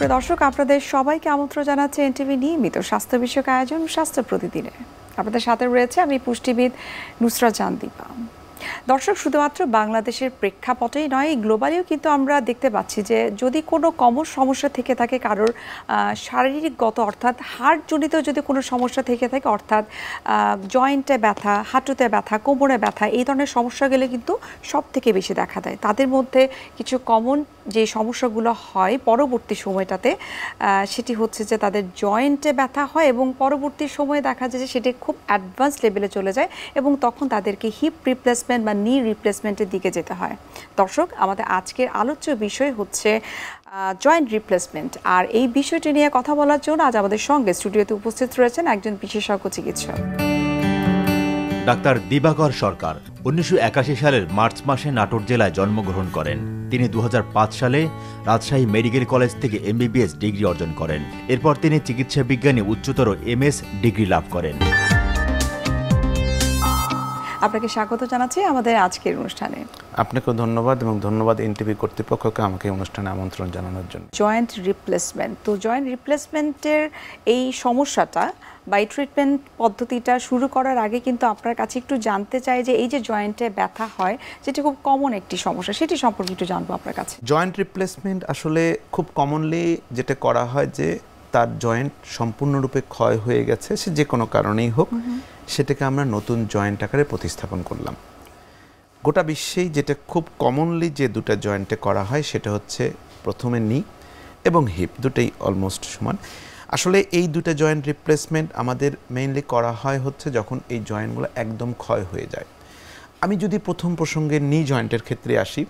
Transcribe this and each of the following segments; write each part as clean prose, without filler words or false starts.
সুপ্রিয় দর্শক, আপনাদের সবাইকে আমন্ত্রণ জানাচ্ছে এনটিভি নিয়মিত স্বাস্থ্য বিষয়ক আয়োজন স্বাস্থ্য প্রতিদিনে। আপনাদের সাথে রয়েছে আমি পুষ্টিবিদ নুসরাত জাহান দীপা। দর্শক, শুধুমাত্র বাংলাদেশের প্রেক্ষাপটেই নয়, গ্লোবালিও কিন্তু আমরা দেখতে পাচ্ছি যে যদি কোনো কমন সমস্যা থেকে থাকে কারোর শারীরিকগত অর্থাৎ হাড়জনিত যদি কোনো সমস্যা থেকে থাকে, অর্থাৎ জয়েন্টে ব্যথা, হাঁটুতে ব্যথা, কোমরে ব্যথা, এই ধরনের সমস্যা গেলে কিন্তু সব থেকে বেশি দেখা দেয়। তাদের মধ্যে কিছু কমন যে সমস্যাগুলো হয় পরবর্তী সময়টাতে, সেটি হচ্ছে যে তাদের জয়েন্টে ব্যথা হয় এবং পরবর্তী সময়ে দেখা যায় যে সেটি খুব অ্যাডভান্স লেভেলে চলে যায় এবং তখন তাদেরকে হিপ রিপ্লেসমেন্ট বা নি রিপ্লেসমেন্টের দিকে যেতে হয়। দর্শক, আমাদের আজকের আলোচ্য বিষয় হচ্ছে জয়েন্ট রিপ্লেসমেন্ট। আর এই বিষয়টি নিয়ে কথা বলার জন্য আজ আমাদের সঙ্গে স্টুডিওতে উপস্থিত রয়েছেন একজন বিশেষজ্ঞ চিকিৎসক, ডাক্তার দিবাকর সরকার। 1981 সালের মার্চ মাসে নাটোর জেলায় জন্মগ্রহণ করেন। তিনি 2005 সালে রাজশাহী মেডিকেল কলেজ থেকে MBBS ডিগ্রি অর্জন করেন। এরপর তিনি চিকিৎসা বিজ্ঞানে উচ্চতর MS ডিগ্রি লাভ করেন। আপনাকে স্বাগত জানাচ্ছি আমাদের আজকের অনুষ্ঠানে। আপনাকে ধন্যবাদ এবং ধন্যবাদ এনটিভি কর্তৃপক্ষকে আমাকে অনুষ্ঠানে আমন্ত্রণ জানানোর জন্য। জয়েন্ট রিপ্লেসমেন্ট, তো জয়েন্ট রিপ্লেসমেন্টের এই সমস্যাটা বা এই ট্রিটমেন্ট পদ্ধতিটা শুরু করার আগে কিন্তু আপনার কাছে একটু জানতে চাই যে এই যে জয়েন্টে ব্যথা হয়, যেটি খুব কমন একটি সমস্যা, সেটি সম্পর্কে একটু জানবো আপনার কাছে। জয়েন্ট রিপ্লেসমেন্ট আসলে খুব কমনলি যেটা করা হয় যে তার জয়েন্ট সম্পূর্ণরূপে ক্ষয় হয়ে গেছে, সে যে কোনো কারণেই হোক, সেটাকে আমরা নতুন জয়েন্ট আকারে প্রতিস্থাপন করলাম। গোটা বিশ্বেই যেটা খুব কমনলি যে দুটো জয়েন্টে করা হয় সেটা হচ্ছে প্রথমে নি এবং হিপ, দুটোই অলমোস্ট সমান। আসলে এই দুটো জয়েন্ট রিপ্লেসমেন্ট আমাদের মেইনলি করা হয় হচ্ছে যখন এই জয়েন্টগুলো একদম ক্ষয় হয়ে যায়। আমি যদি প্রথম প্রসঙ্গে নি জয়েন্টের ক্ষেত্রে আসি,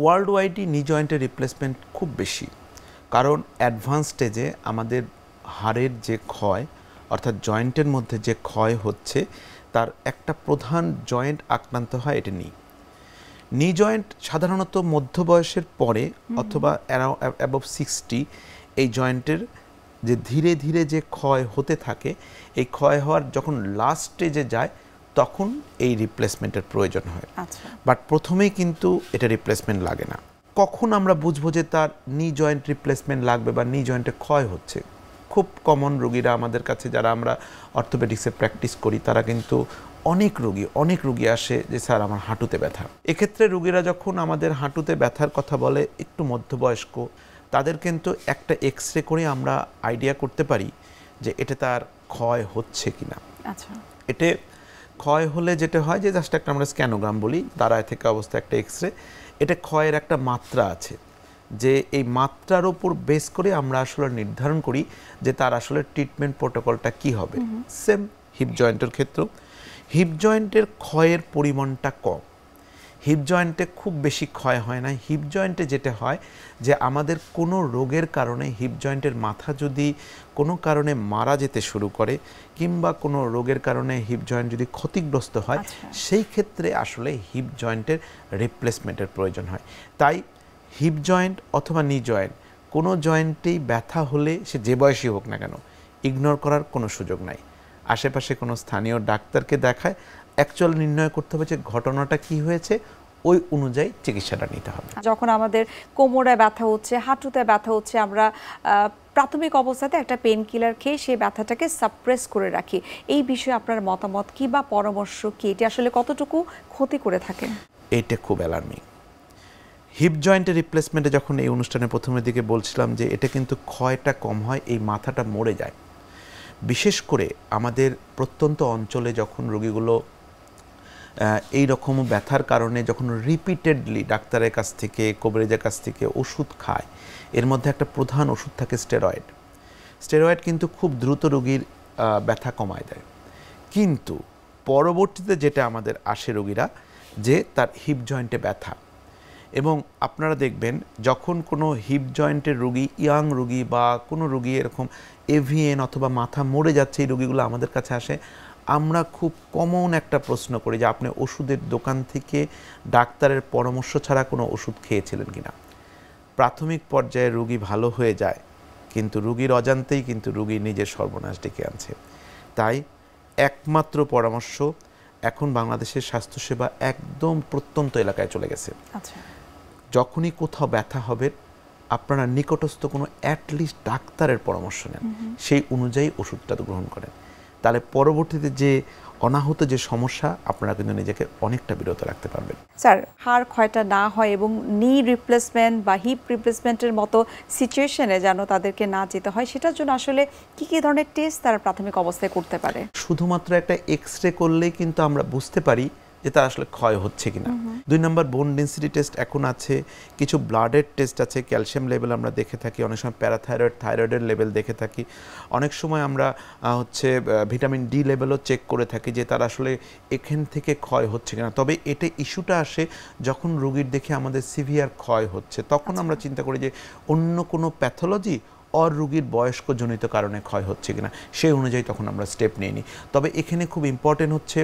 ওয়ার্ল্ড ওয়াইডই নি জয়েন্টের রিপ্লেসমেন্ট খুব বেশি, কারণ অ্যাডভান্স স্টেজে আমাদের হাড়ের যে ক্ষয় অর্থাৎ জয়েন্টের মধ্যে যে ক্ষয় হচ্ছে তার একটা প্রধান জয়েন্ট আক্রান্ত হয়, এটা নি জয়েন্ট সাধারণত মধ্য বয়সের পরে অথবা অ্যাবভ 60 এই জয়েন্টের যে ধীরে ধীরে যে ক্ষয় হতে থাকে, এই ক্ষয় হওয়ার যখন লাস্ট স্টেজে যায় তখন এই রিপ্লেসমেন্টের প্রয়োজন হয়। বাট প্রথমেই কিন্তু এটা রিপ্লেসমেন্ট লাগে না। কখন আমরা বুঝবো যে তার নি জয়েন্ট রিপ্লেসমেন্ট লাগবে বা নি জয়েন্টে ক্ষয় হচ্ছে? খুব কমন রোগীরা আমাদের কাছে, যারা আমরা অর্থোপেডিক্সে প্র্যাকটিস করি, তারা কিন্তু অনেক রোগী আসে যে স্যার আমার হাঁটুতে ব্যথা। এক্ষেত্রে রোগীরা যখন আমাদের হাঁটুতে ব্যথার কথা বলে, একটু মধ্যবয়স্ক, তাদের কিন্তু একটা এক্সরে করে আমরা আইডিয়া করতে পারি যে এটা তার ক্ষয় হচ্ছে কিনা। এতে ক্ষয় হলে যেটা হয় যে জাস্ট একটা আমরা স্ক্যানোগ্রাম বলি, দাঁড়ায় থেকে অবস্থা একটা এক্সরে, এটা ক্ষয়ের একটা মাত্রা আছে, যে এই মাত্রার উপর বেস করে আমরা আসলে নির্ধারণ করি যে তার আসলে ট্রিটমেন্ট প্রোটোকলটা কি হবে। সেম হিপ জয়েন্টের ক্ষেত্রেও হিপ জয়েন্টের ক্ষয়ের পরিমাণটা কম, হিপ জয়েন্টে খুব বেশি ক্ষয় হয় না। হিপ জয়েন্টে যেটা হয় যে আমাদের কোনো রোগের কারণে হিপ জয়েন্টের মাথা যদি কোনো কারণে মারা যেতে শুরু করে কিংবা কোনো রোগের কারণে হিপ জয়েন্ট যদি ক্ষতিগ্রস্ত হয়, সেই ক্ষেত্রে আসলে হিপ জয়েন্টের রিপ্লেসমেন্টের প্রয়োজন হয়। তাই হিপ জয়েন্ট অথবা নি জয়েন্ট, কোনো জয়েন্টেই ব্যথা হলে সে যে বয়সী হোক না কেন, ইগনোর করার কোনো সুযোগ নাই। আশেপাশে কোনো স্থানীয় ডাক্তারকে দেখায় অ্যাকচুয়াল নির্ণয় করতে হবে যে ঘটনাটা কি হয়েছে, ওই অনুযায়ী চিকিৎসাটা নিতে হবে। যখন আমাদের কোমরে ব্যথা হচ্ছে, হাঁটুতে ব্যথা হচ্ছে, আমরা প্রাথমিক অবস্থাতে একটা পেন কিলার খেয়ে সেই ব্যথাটাকে সাপ্রেস করে রাখি। এই বিষয়ে আপনার মতামত কি বা পরামর্শ কি? এটি আসলে কতটুকু ক্ষতি করে থাকে? এটা খুব অ্যালার্মিং। হিপ জয়েন্টের রিপ্লেসমেন্টে যখন এই অনুষ্ঠানের প্রথমের দিকে বলছিলাম যে এটা কিন্তু ক্ষয়টা কম হয়, এই মাথাটা মরে যায়। বিশেষ করে আমাদের প্রত্যন্ত অঞ্চলে যখন রোগীগুলো এই রকম ব্যথার কারণে যখন রিপিটেডলি ডাক্তারের কাছ থেকে, কবিরাজের কাছ থেকে ওষুধ খায়, এর মধ্যে একটা প্রধান ওষুধ থাকে স্টেরয়েড কিন্তু খুব দ্রুত রোগীর ব্যথা কমায় দেয়। কিন্তু পরবর্তীতে যেটা আমাদের আসে রোগীরা, যে তার হিপ জয়েন্টে ব্যথা, এবং আপনারা দেখবেন যখন কোনো হিপ জয়েন্টের রোগী, ইয়াং রোগী বা কোনো রোগী এরকম এভিএন অথবা মাথা মরে যাচ্ছে, এই রোগীগুলো আমাদের কাছে আসে, আমরা খুব কমন একটা প্রশ্ন করি যে আপনি ওষুধের দোকান থেকে ডাক্তারের পরামর্শ ছাড়া কোনো ওষুধ খেয়েছিলেন কিনা। প্রাথমিক পর্যায়ে রোগী ভালো হয়ে যায়, কিন্তু রোগীর অজান্তেই কিন্তু রোগী নিজের সর্বনাশ ডেকে আনছে। তাই একমাত্র পরামর্শ, এখন বাংলাদেশের স্বাস্থ্যসেবা একদম প্রত্যন্ত এলাকায় চলে গেছে। যখনই কোথাও ব্যথা হবে আপনারা নিকটস্থ কোনো অ্যাটলিস্ট ডাক্তারের পরামর্শ নেন, সেই অনুযায়ী ওষুধটা গ্রহণ করেন, তাহলে পরবর্তীতে যে অনাহত যে সমস্যা আপনারা কিন্তু নিজেকে অনেকটা বিরত রাখতে পারবেন। স্যার, হাড় ক্ষয়টা না হয় এবং নি রিপ্লেসমেন্ট বা হিপ রিপ্লেসমেন্টের মতো সিচুয়েশনে যেন তাদেরকে না যেতে হয়, সেটার জন্য আসলে কি কি ধরনের টেস্ট তারা প্রাথমিক অবস্থায় করতে পারে? শুধুমাত্র একটা এক্স-রে করলেই কিন্তু আমরা বুঝতে পারি যে তার আসলে ক্ষয় হচ্ছে কিনা। 2 নম্বর বোন ডেন্সিটি টেস্ট এখন আছে, কিছু ব্লাডের টেস্ট আছে, ক্যালসিয়াম লেভেল আমরা দেখে থাকি, অনেক সময় প্যারাথাইরয়েড থাইরয়েডের লেভেল দেখে থাকি, অনেক সময় আমরা ভিটামিন ডি লেভেলও চেক করে থাকি যে তার আসলে এখান থেকে ক্ষয় হচ্ছে কিনা। তবে এটা ইস্যুটা আসে যখন রোগীর দেখে আমাদের সিভিয়ার ক্ষয় হচ্ছে, তখন আমরা চিন্তা করি যে অন্য কোনো প্যাথোলজি রোগীর বয়স্কজনিত কারণে ক্ষয় হচ্ছে কিনা, সেই অনুযায়ী তখন আমরা স্টেপ নিয়ে নিই। তবে এখানে খুব ইম্পর্টেন্ট হচ্ছে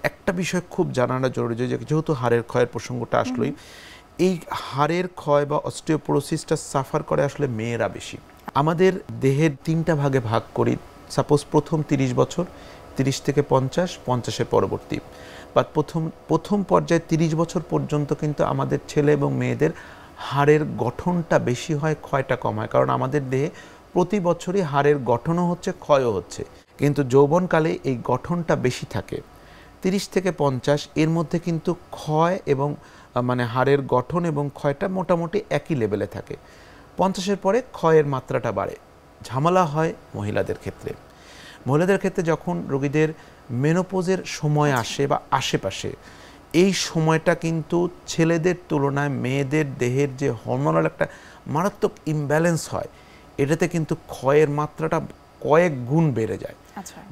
একটা বিষয় খুব জানাটা জরুরি, যে যেহেতু হাড়ের ক্ষয়ের প্রসঙ্গটা আসলোই, এই হাড়ের ক্ষয় বা অস্টিওপোরোসিসটা সাফার করে আসলে মেয়েরা বেশি। আমাদের দেহের 3টা ভাগে ভাগ করি, সাপোজ প্রথম 30 বছর, 30 থেকে 50, 50-এর পরবর্তী, বা প্রথম পর্যায়ে 30 বছর পর্যন্ত কিন্তু আমাদের ছেলে এবং মেয়েদের হাড়ের গঠনটা বেশি হয়, ক্ষয়টা কম হয়, কারণ আমাদের দেহে প্রতি বছরই হাড়ের গঠনও হচ্ছে, ক্ষয়ও হচ্ছে, কিন্তু যৌবনকালে এই গঠনটা বেশি থাকে। 30 থেকে 50 এর মধ্যে কিন্তু ক্ষয় এবং হাড়ের গঠন এবং ক্ষয়টা মোটামুটি একই লেভেলে থাকে। 50-এর পরে ক্ষয়ের মাত্রাটা বাড়ে। ঝামেলা হয় মহিলাদের ক্ষেত্রে। মহিলাদের ক্ষেত্রে যখন রোগীদের মেনোপোজের সময় আসে বা আশেপাশে, এই সময়টা কিন্তু ছেলেদের তুলনায় মেয়েদের দেহের যে হরমোনাল একটা মারাত্মক ইমব্যালেন্স হয়, এটাতে কিন্তু ক্ষয়ের মাত্রাটা কয়েক গুণ বেড়ে যায়।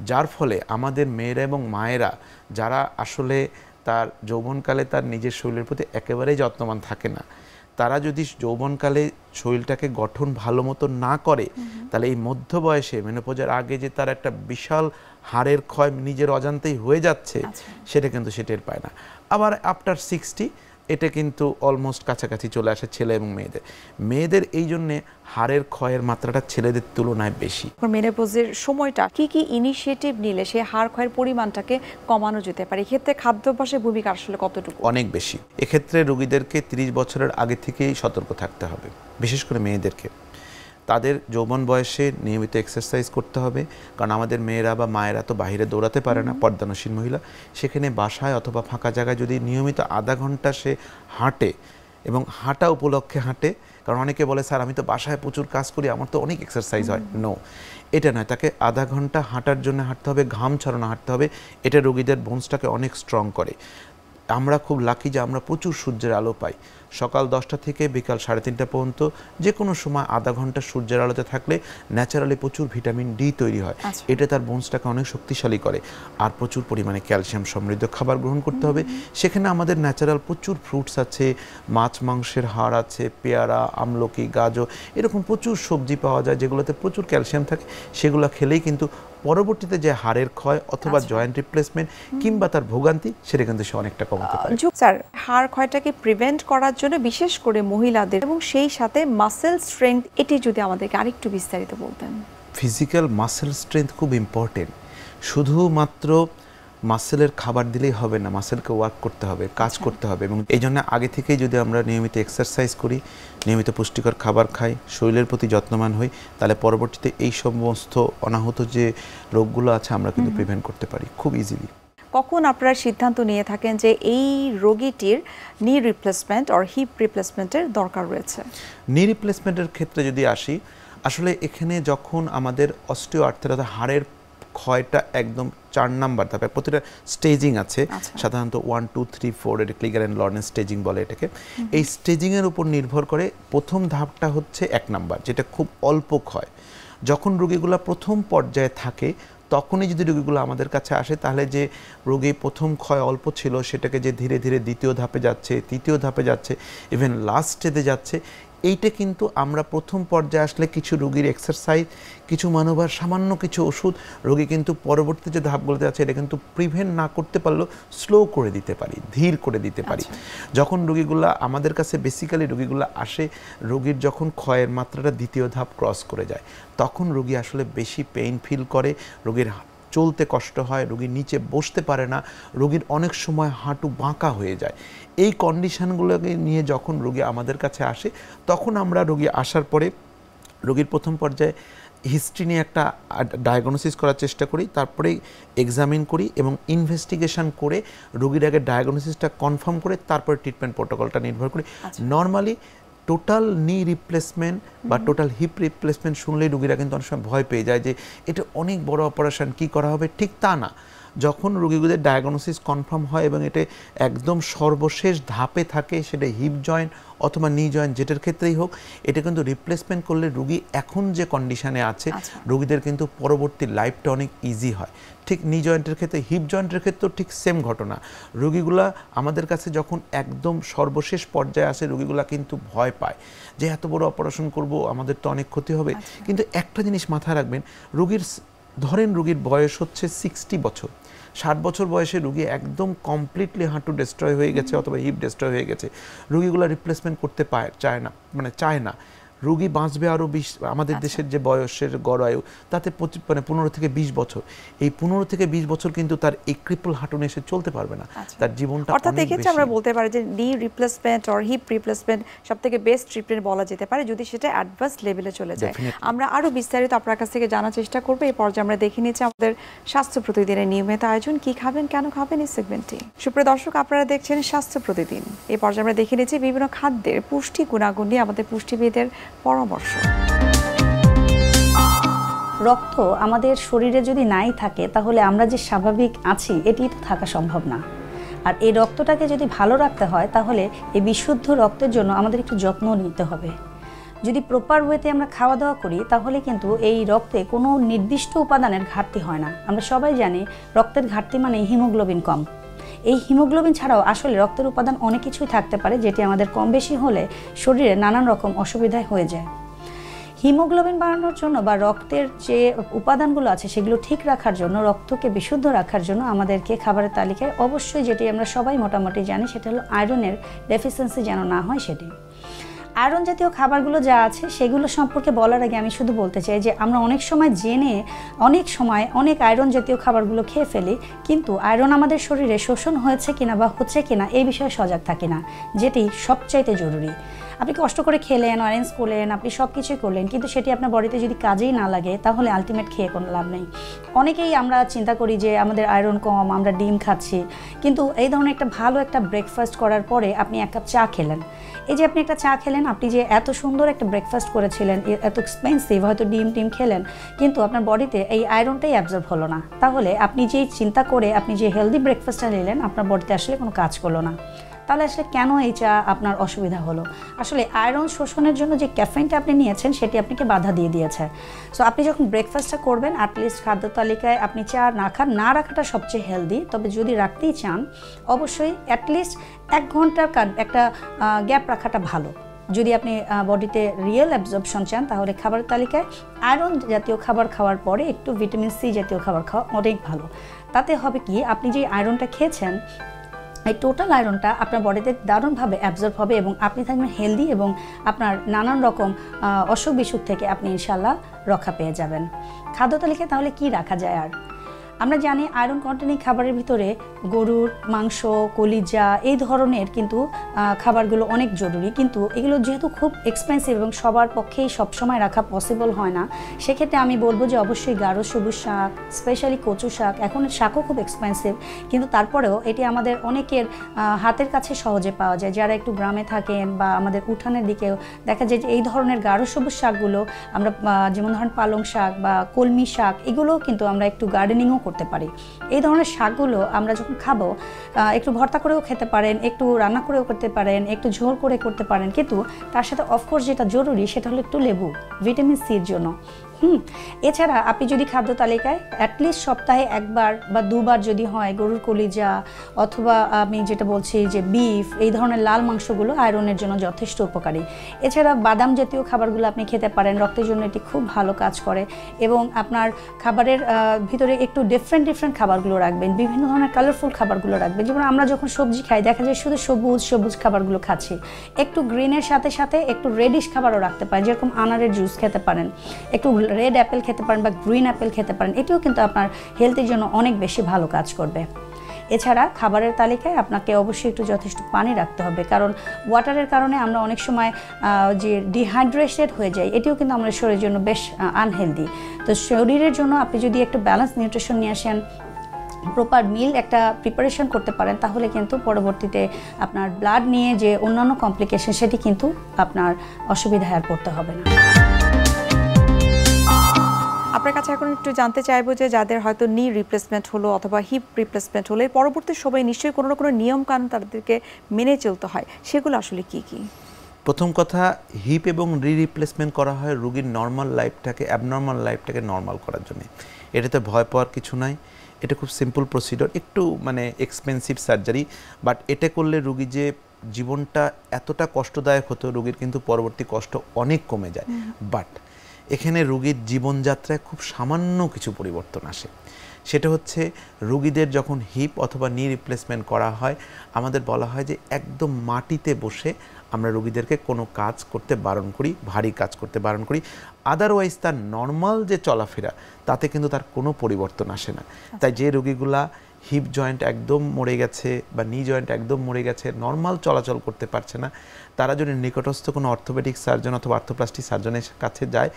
যার ফলে আমাদের মেয়েরা এবং মায়েরা যারা আসলে তার যৌবনকালে তার নিজের শরীরের প্রতি একেবারেই যত্নবান থাকে না, তারা যদি যৌবনকালে শরীরটাকে গঠন ভালো মতো না করে, তাহলে এই মধ্য বয়সে মেনোপজের আগে যে তার একটা বিশাল হাড়ের ক্ষয় নিজের অজান্তেই হয়ে যাচ্ছে, সেটা কিন্তু সে টের পায় না। আবার আফটার 60 এটা কিন্তু অলমোস্ট কাছাকাছি চলে আসে ছেলে এবং মেয়েদের এই জন্যে হাড়ের ক্ষয়ের মাত্রাটা ছেলেদের তুলনায় বেশি। মেনোপজের সময়টা কি কি ইনিশিয়েটিভ নিলে সেই হাড় ক্ষয়ের পরিমাণটাকে কমানো যেতে পারে? এক্ষেত্রে খাদ্যাভ্যাসের ভূমিকা আসলে কতটুকু? অনেক বেশি। এক্ষেত্রে রোগীদেরকে 30 বছরের আগে থেকেই সতর্ক থাকতে হবে, বিশেষ করে মেয়েদেরকে। তাদের যৌবন বয়সে নিয়মিত এক্সারসাইজ করতে হবে, কারণ আমাদের মেয়েরা বা মায়েরা তো বাইরে দৌড়াতে পারে না, পর্দানসীন মহিলা, সেখানে বাসায় অথবা ফাঁকা জায়গায় যদি নিয়মিত আধা ঘন্টা সে হাঁটে, এবং হাঁটা উপলক্ষে হাঁটে, কারণ অনেকে বলে স্যার আমি তো বাসায় প্রচুর কাজ করি, আমার তো অনেক এক্সারসাইজ হয়। নো, এটা নয়, তাকে আধা ঘন্টা হাঁটার জন্য হাঁটতে হবে, ঘাম ছড়ানো হাঁটতে হবে। এটা রোগীদের বোনসটাকে অনেক স্ট্রং করে। আমরা খুব লাকি যে আমরা প্রচুর সূর্যের আলো পাই। সকাল 10টা থেকে বিকাল 3:30 পর্যন্ত যে কোনো সময় আধা ঘন্টা সূর্যের আলোতে থাকলে ন্যাচারালি প্রচুর ভিটামিন ডি তৈরি হয়। এটা তার বোনসটাকে অনেক শক্তিশালী করে। আর প্রচুর পরিমাণে ক্যালসিয়াম সমৃদ্ধ খাবার গ্রহণ করতে হবে। সেখানে আমাদের ন্যাচারাল প্রচুর ফ্রুটস আছে, মাছ মাংসের হাড় আছে, পেয়ারা, আমলকি, গাজর, এরকম প্রচুর সবজি পাওয়া যায় যেগুলোতে প্রচুর ক্যালসিয়াম থাকে। সেগুলো খেলেই কিন্তু পরবর্তীতে যে হাড়ের ক্ষয় অথবা জয়েন্ট রিপ্লেসমেন্ট কিংবা তার ভোগান্তি, সেটা কিন্তু সে অনেকটা কমাতে পারে। স্যার, হাড় ক্ষয়টাকে প্রিভেন্ট করার জন্য বিশেষ করে মহিলাদের এবং সেই সাথে মাসেল স্ট্রেংথ, এটি যদি আমাদেরকে আরেকটু বিস্তারিত বলতেন। ফিজিক্যাল মাসেল স্ট্রেংথ খুব ইম্পর্টেন্ট। শুধুমাত্র মাসেলের খাবার দিলেই হবে না, মাসেলকে ওয়ার্ক করতে হবে, কাজ করতে হবে। এবং এই জন্য আগে থেকেই যদি আমরা নিয়মিত এক্সারসাইজ করি, নিয়মিত পুষ্টিকর খাবার খাই, শরীরের প্রতি যত্নবান হই, তাহলে পরবর্তীতে এই সমস্ত অনাহত যে রোগগুলো আছে আমরা কিন্তু প্রিভেন্ট করতে পারি খুব ইজিলি। কখন আপনারা সিদ্ধান্ত নিয়ে থাকেন যে এই রোগীটির নি রিপ্লেসমেন্ট অর হিপ রিপ্লেসমেন্টের দরকার রয়েছে? নি রিপ্লেসমেন্টের ক্ষেত্রে যদি আসি, আসলে এখানে যখন আমাদের অস্টিও আর্থ্রাইটিস হাড়ের ক্ষয়টা একদম 4 নাম্বার ধাপে, প্রতিটা স্টেজিং আছে, সাধারণত 1, 2, 3, 4, এটা ক্লিগার অ্যান্ড লরেন্স স্টেজিং বলে এটাকে। এই স্টেজিংয়ের উপর নির্ভর করে প্রথম ধাপটা হচ্ছে 1 নাম্বার, যেটা খুব অল্প ক্ষয়। যখন রোগীগুলো প্রথম পর্যায়ে থাকে, তখনই যদি রোগীগুলো আমাদের কাছে আসে, তাহলে যে রোগী প্রথম ক্ষয় অল্প ছিল সেটাকে যে ধীরে ধীরে দ্বিতীয় ধাপে যাচ্ছে, তৃতীয় ধাপে যাচ্ছে, ইভেন লাস্ট স্টেজে যাচ্ছে, এইটা কিন্তু আমরা প্রথম পর্যায়ে আসলে কিছু রোগীর এক্সারসাইজ, কিছু মানবার সামান্য কিছু ওষুধ, রোগী কিন্তু পরবর্তী যে ধাপগুলোতে আছে এটা কিন্তু প্রিভেন্ট না করতে পারলেও স্লো করে দিতে পারি, ধীর করে দিতে পারি। যখন রোগীগুলো আমাদের কাছে বেসিক্যালি রোগীগুলো আসে, রোগীর যখন ক্ষয়ের মাত্রাটা দ্বিতীয় ধাপ ক্রস করে যায়, তখন রোগী আসলে বেশি পেইন ফিল করে, রোগীর চলতে কষ্ট হয়, রোগী নিচে বসতে পারে না, রোগীর অনেক সময় হাঁটু বাঁকা হয়ে যায়। এই কন্ডিশনগুলোকে নিয়ে যখন রোগী আমাদের কাছে আসে, তখন আমরা রোগী আসার পরে রোগীর প্রথম পর্যায়ে হিস্ট্রি নিয়ে একটা ডায়াগনোসিস করার চেষ্টা করি, তারপরে এক্সামিন করি এবং ইনভেস্টিগেশন করে রোগীর আগে ডায়াগনোসিসটা কনফার্ম করে তারপরে ট্রিটমেন্ট প্রোটোকলটা নির্ভর করি। নর্মালি টোটাল নি রিপ্লেসমেন্ট বা টোটাল হিপ রিপ্লেসমেন্ট শুনলেই রোগীরা কিন্তু অনেক সময় ভয় পেয়ে যায় যে এটা অনেক বড় অপারেশন, কী করা হবে। ঠিক তা না, যখন রোগীদের ডায়াগনোসিস কনফার্ম হয় এবং এটা একদম সর্বশেষ ধাপে থাকে, সেটা হিপ জয়েন্ট অথবা নি জয়েন্ট যেটার ক্ষেত্রেই হোক, এটা কিন্তু রিপ্লেসমেন্ট করলে রোগী এখন যে কন্ডিশনে আছে রোগীদের কিন্তু পরবর্তী লাইফটা অনেক ইজি হয়। ঠিক নি জয়েন্টের ক্ষেত্রে, হিপ জয়েন্টের ক্ষেত্রেও ঠিক সেম ঘটনা। রোগীগুলা আমাদের কাছে যখন একদম সর্বশেষ পর্যায়ে আসে, রোগীগুলা কিন্তু ভয় পায় যে এত বড় অপারেশন করব, আমাদের তো অনেক ক্ষতি হবে। কিন্তু একটা জিনিস মাথায় রাখবেন, রোগীর বয়স হচ্ছে 60 বছর, 60 বছর বয়সে রোগী একদম কমপ্লিটলি হাঁটু ডিস্ট্রয় হয়ে গেছে অথবা হিপ ডিস্ট্রয় হয়ে গেছে, রোগীগুলো রিপ্লেসমেন্ট করতে চায় না। রোগী বাঁচবে আরও 20, আমাদের দেশের যে বয়সের গড় আয়ু তাতে 15 থেকে 20 বছর। এই 15 থেকে 20 বছর কিন্তু তার এই ক্রিপল হাঁটু নিয়ে সে চলতে পারবে না, তার জীবনটা অর্থাৎ এক্ষেত্রে আমরা বলতে পারি যে নি রিপ্লেসমেন্ট অর হিপ রিপ্লেসমেন্ট সবথেকে বেস্ট ট্রিটমেন্ট বলা যেতে পারে যদি সেটা অ্যাডভান্স লেভেলে চলে যায়। আমরা আরও বিস্তারিত আপনার কাছ থেকে জানার চেষ্টা করবো। এই পর্যায়ে আমরা দেখে নিচ্ছি আমাদের স্বাস্থ্য প্রতিদিনের নিয়মিত আয়োজন, কি খাবেন কেন খাবেন এই সেগমেন্টটি। সুপ্রিয় দর্শক, আপনারা দেখছেন স্বাস্থ্য প্রতিদিন। এই পর্যায়ে আমরা দেখে নিচ্ছি বিভিন্ন খাদ্যের পুষ্টি গুণাগুণ নিয়ে আমাদের পুষ্টিবিদের পরামর্শ। রক্ত আমাদের শরীরে যদি নাই থাকে তাহলে আমরা যে স্বাভাবিক আছি এটি তো থাকা সম্ভব না। আর এই রক্তটাকে যদি ভালো রাখতে হয় তাহলে এই বিশুদ্ধ রক্তের জন্য আমাদের একটু যত্ন নিতে হবে। যদি প্রপার ওয়েতে আমরা খাওয়া দাওয়া করি তাহলে কিন্তু এই রক্তে কোনো নির্দিষ্ট উপাদানের ঘাটতি হয় না। আমরা সবাই জানি রক্তের ঘাটতি মানে হিমোগ্লোবিন কম। এই হিমোগ্লোবিন ছাড়াও আসলে রক্তের উপাদান অনেক কিছুই থাকতে পারে যেটি আমাদের কম বেশি হলে শরীরে নানান রকম অসুবিধায় হয়ে যায়। হিমোগ্লোবিন বাড়ানোর জন্য বা রক্তের যে উপাদানগুলো আছে সেগুলো ঠিক রাখার জন্য, রক্তকে বিশুদ্ধ রাখার জন্য আমাদেরকে খাবারের তালিকায় অবশ্যই, যেটি আমরা সবাই মোটামুটি জানি, সেটা হলো আয়রনের ডেফিসিয়েন্সি যেন না হয় সেটি। আয়রন জাতীয় খাবারগুলো যা আছে সেগুলো সম্পর্কে বলার আগে আমি শুধু বলতে চাই যে আমরা অনেক সময় জেনে অনেক আয়রন জাতীয় খাবারগুলো খেয়ে ফেলি, কিন্তু আয়রন আমাদের শরীরে শোষণ হয়েছে কিনা বা হচ্ছে কিনা এই বিষয়ে সজাগ থাকি না, যেটি সবচাইতে জরুরি। আপনি কষ্ট করে খেলেন, অরেঞ্জ করলেন, আপনি সব কিছুই করলেন, কিন্তু সেটি আপনার বডিতে যদি কাজেই না লাগে তাহলে আলটিমেট খেয়ে কোনো লাভ নেই। অনেকেই আমরা চিন্তা করি যে আমাদের আয়রন কম, আমরা ডিম খাচ্ছি, কিন্তু এই ধরনের একটা ভালো একটা ব্রেকফাস্ট করার পরে আপনি এক কাপ চা খেলেন, এই যে আপনি একটা চা খেলেন, আপনি যে এত সুন্দর একটা ব্রেকফাস্ট করেছিলেন, এত এক্সপেন্সিভ, হয়তো ডিম খেলেন, কিন্তু আপনার বডিতে এই আয়রনটাই অ্যাবজর্ব হলো না, তাহলে আপনি যেই চিন্তা করে আপনি যে হেলদি ব্রেকফাস্টটা নিলেন আপনার বডিতে আসলে কোনো কাজ করলো না। তাহলে আসলে কেন এই চা আপনার অসুবিধা হলো? আসলে আয়রন শোষণের জন্য যে ক্যাফেইনটা আপনি নিয়েছেন সেটি আপনাকে বাধা দিয়ে দিয়েছে। সো আপনি যখন ব্রেকফাস্টটা করবেন, অ্যাটলিস্ট খাদ্য তালিকায় আপনি চা না রাখাটা সবচেয়ে হেলদি। তবে যদি রাখতেই চান অবশ্যই অ্যাটলিস্ট 1 ঘন্টার একটা গ্যাপ রাখাটা ভালো। যদি আপনি বডিতে রিয়েল অ্যাবজর্পশন চান তাহলে খাবারের তালিকায় আয়রন জাতীয় খাবার খাওয়ার পরে একটু ভিটামিন সি জাতীয় খাবার খাওয়া অনেক ভালো। তাতে হবে কি, আপনি যে আয়রনটা খেয়েছেন এই টোটাল আয়রনটা আপনার বডিতে দারুণভাবে অ্যাবজর্ব হবে এবং আপনি থাকবেন হেলদি এবং আপনার নানান রকম অসুখ বিসুখ থেকে আপনি ইনশাল্লাহ রক্ষা পেয়ে যাবেন। খাদ্য তালিকায় তাহলে কি রাখা যায়? আর আমরা জানি আয়রন কন্টেনিং খাবারের ভিতরে গরুর মাংস, কলিজা এই ধরনের কিন্তু খাবারগুলো অনেক জরুরি, কিন্তু এগুলো যেহেতু খুব এক্সপেন্সিভ এবং সবার পক্ষেই সবসময় রাখা পসিবল হয় না, সেক্ষেত্রে আমি বলবো যে অবশ্যই গাঢ় সবুজ শাক, স্পেশালি কচু শাক, এখন শাকও খুব এক্সপেন্সিভ, কিন্তু তারপরেও এটি আমাদের অনেকের হাতের কাছে সহজে পাওয়া যায়। যারা একটু গ্রামে থাকেন বা আমাদের উঠানের দিকেও দেখা যায় যে এই ধরনের গাঢ় সবুজ শাকগুলো আমরা, যেমন ধরেন পালং শাক বা কলমি শাক, এগুলোও কিন্তু আমরা একটু গার্ডেনিংও করতে পারি। এই ধরনের শাকগুলো আমরা যখন খাবো একটু ভর্তা করেও খেতে পারেন, একটু রান্না করেও করতে পারেন, একটু ঝোল করে করতে পারেন, কিন্তু তার সাথে অফকোর্স যেটা জরুরি সেটা হলো একটু লেবু, ভিটামিন সির জন্য। এছাড়া আপনি যদি খাদ্য তালিকায় অ্যাটলিস্ট সপ্তাহে 1 বার বা 2 বার যদি হয় গরুর কলিজা অথবা আমি যেটা বলছি যে বিফ, এই ধরনের লাল মাংসগুলো আয়রনের জন্য যথেষ্ট উপকারী। এছাড়া বাদাম জাতীয় খাবারগুলো আপনি খেতে পারেন, রক্তের জন্য এটি খুব ভালো কাজ করে। এবং আপনার খাবারের ভিতরে একটু ডিফারেন্ট খাবারগুলো রাখবেন, বিভিন্ন ধরনের কালারফুল খাবারগুলো রাখবেন। যেমন আমরা যখন সবজি খাই দেখা যায় শুধু সবুজ খাবারগুলো খাচ্ছি, একটু গ্রিনের সাথে একটু রেডিশ খাবারও রাখতে পারেন, যেরকম আনারের জুস খেতে পারেন, একটু রেড অ্যাপেল খেতে পারেন বা গ্রিন অ্যাপেল খেতে পারেন, এটিও কিন্তু আপনার হেলথের জন্য অনেক বেশি ভালো কাজ করবে। এছাড়া খাবারের তালিকায় আপনাকে অবশ্যই একটু যথেষ্ট পানি রাখতে হবে, কারণ ওয়াটারের কারণে আমরা অনেক সময় যে ডিহাইড্রেটেড হয়ে যাই, এটিও কিন্তু আমাদের শরীরের জন্য বেশ আনহেলদি। তো শরীরের জন্য আপনি যদি একটু ব্যালেন্স নিউট্রিশন নিয়ে আসেন, প্রপার মিল একটা প্রিপারেশন করতে পারেন, তাহলে কিন্তু পরবর্তীতে আপনার ব্লাড নিয়ে যে অন্যান্য কমপ্লিকেশন সেটি কিন্তু আপনার অসুবিধায় আর পড়তে হবে না। আপনার কাছে এখন একটু জানতে চাইবো যে যাদের হয়তো নি রিপ্লেসমেন্ট হলো অথবা হিপ রিপ্লেসমেন্ট হলো, এর পরবর্তী সময়ে নিশ্চয়ই কোনো না কোনো নিয়ম কানুন তাদেরকে মেনে চলতে হয়, সেগুলো আসলে কি কি? প্রথম কথা, হিপ এবং রিপ্লেসমেন্ট করা হয় রোগীর নর্মাল লাইফটাকে অ্যাবনর্মাল লাইফটাকে নর্মাল করার জন্য। এটাতে ভয় পাওয়ার কিছু নাই, এটা খুব সিম্পল প্রসিডিওর, একটু মানে এক্সপেন্সিভ সার্জারি, বাট এটা করলে রোগী যে জীবনটা এতটা কষ্টদায়ক হতো, রোগীর কিন্তু পরবর্তী কষ্ট অনেক কমে যায়। বাট এখানে রোগীর জীবনযাত্রায় খুব সামান্য কিছু পরিবর্তন আসে। সেটা হচ্ছে রোগীদের যখন হিপ অথবা নি রিপ্লেসমেন্ট করা হয়, আমাদের বলা হয় যে একদম মাটিতে বসে আমরা রোগীদেরকে কোনো কাজ করতে বারণ করি, ভারী কাজ করতে বারণ করি। আদারওয়াইজ তার নর্মাল যে চলাফেরা, তাতে কিন্তু তার কোনো পরিবর্তন আসে না। তাই যে রোগীগুলা হিপ জয়েন্ট একদম মরে গেছে বা নি জয়েন্ট একদম মরে গেছে, নর্মাল চলাচল করতে পারছে না, তারা যদি নিকটস্থ কোনো অর্থোপেডিক সার্জন অথবা আর্থোপ্লাস্টিক সার্জনের কাছে যায়,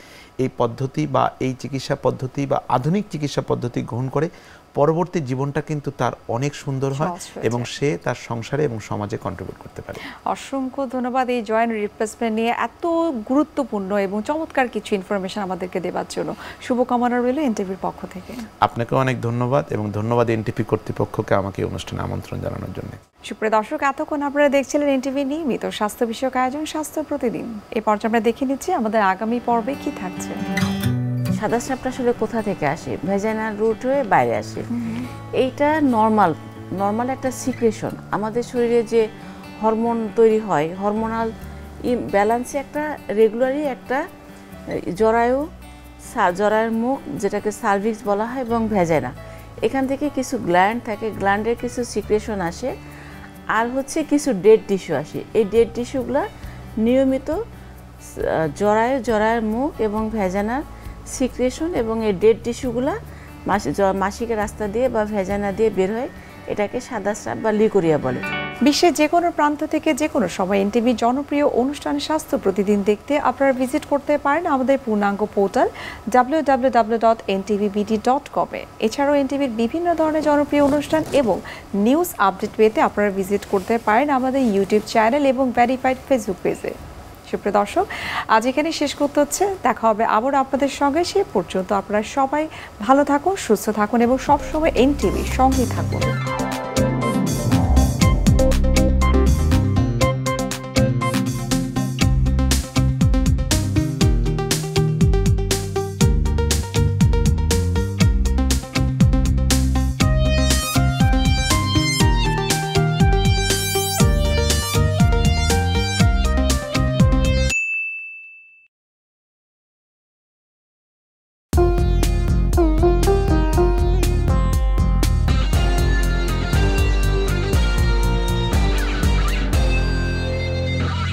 এই পদ্ধতি বা এই চিকিৎসা পদ্ধতি বা আধুনিক চিকিৎসা পদ্ধতি গ্রহণ করে, পরবর্তী জীবনটা কিন্তু তার অনেক সুন্দর হয় এবং সে তার সংসারে এবং সমাজে কন্ট্রিবিউট করতে পারে। অসংখ্য ধন্যবাদ এই জয়েন্ট রিপ্লেসমেন্ট নিয়ে এত গুরুত্বপূর্ণ এবং চমৎকার কিছু ইনফরমেশন আমাদেরকে দেওয়ার জন্য। শুভকামনা রইল এনটিভির পক্ষ থেকে। আপনাকেও অনেক ধন্যবাদ এবং ধন্যবাদ এনটিভি কর্তৃপক্ষকে আমাকে এই অনুষ্ঠানে আমন্ত্রণ জানানোর জন্য। সুপ্রিয় দর্শক, এতক্ষণ আপনারা দেখছিলেন এনটিভি নিয়মিত স্বাস্থ্য বিষয়ক আয়োজন স্বাস্থ্য প্রতিদিন। এই পর্যায়ে আমরা দেখে নিচ্ছি আমাদের আগামী পর্বে কি থাকছে। সাদা স্রাবটা আসলে কোথা থেকে আসে? ভেজাইনাল রুট হয়ে বাইরে আসে। এইটা নর্মাল একটা সিক্রেশন। আমাদের শরীরে যে হরমোন তৈরি হয়, হরমোনাল ব্যালেন্সে একটা রেগুলারই একটা জরায়ুর মুখ, যেটাকে সার্ভিক্স বলা হয়, এবং ভেজাইনা, এখান থেকে কিছু গ্ল্যান্ড থাকে, গ্ল্যান্ডের কিছু সিক্রেশন আসে, আর হচ্ছে কিছু ডেড টিস্যু আসে। এই ডেড টিস্যুগুলো নিয়মিত জরায়ুর মুখ এবং ভেজাইনার সিক্রেশন এবং এই ডেড টিস্যুগুলা মাসিকের রাস্তা দিয়ে বা ভেজাইনা দিয়ে বের হয়, এটাকে সাদা স্রাব বা লিকোরিয়া বলে। বিশ্বের যে কোনো প্রান্ত থেকে যে কোনো সময় এনটিভি জনপ্রিয় অনুষ্ঠান স্বাস্থ্য প্রতিদিন দেখতে আপনারা ভিজিট করতে পারেন আমাদের পূর্ণাঙ্গ পোর্টাল www.ntvbd.com এ। এছাড়াও এনটিভির বিভিন্ন ধরনের জনপ্রিয় অনুষ্ঠান এবং নিউজ আপডেট পেতে আপনারা ভিজিট করতে পারেন আমাদের ইউটিউব চ্যানেল এবং ভেরিফাইড ফেসবুক পেজে। সুপ্রিয় দর্শক, আজ এখানে শেষ করতে হচ্ছে। দেখা হবে আবার আপনাদের সঙ্গে। সে পর্যন্ত আপনারা সবাই ভালো থাকুন, সুস্থ থাকুন এবং সবসময় এনটিভির সঙ্গে থাকুন।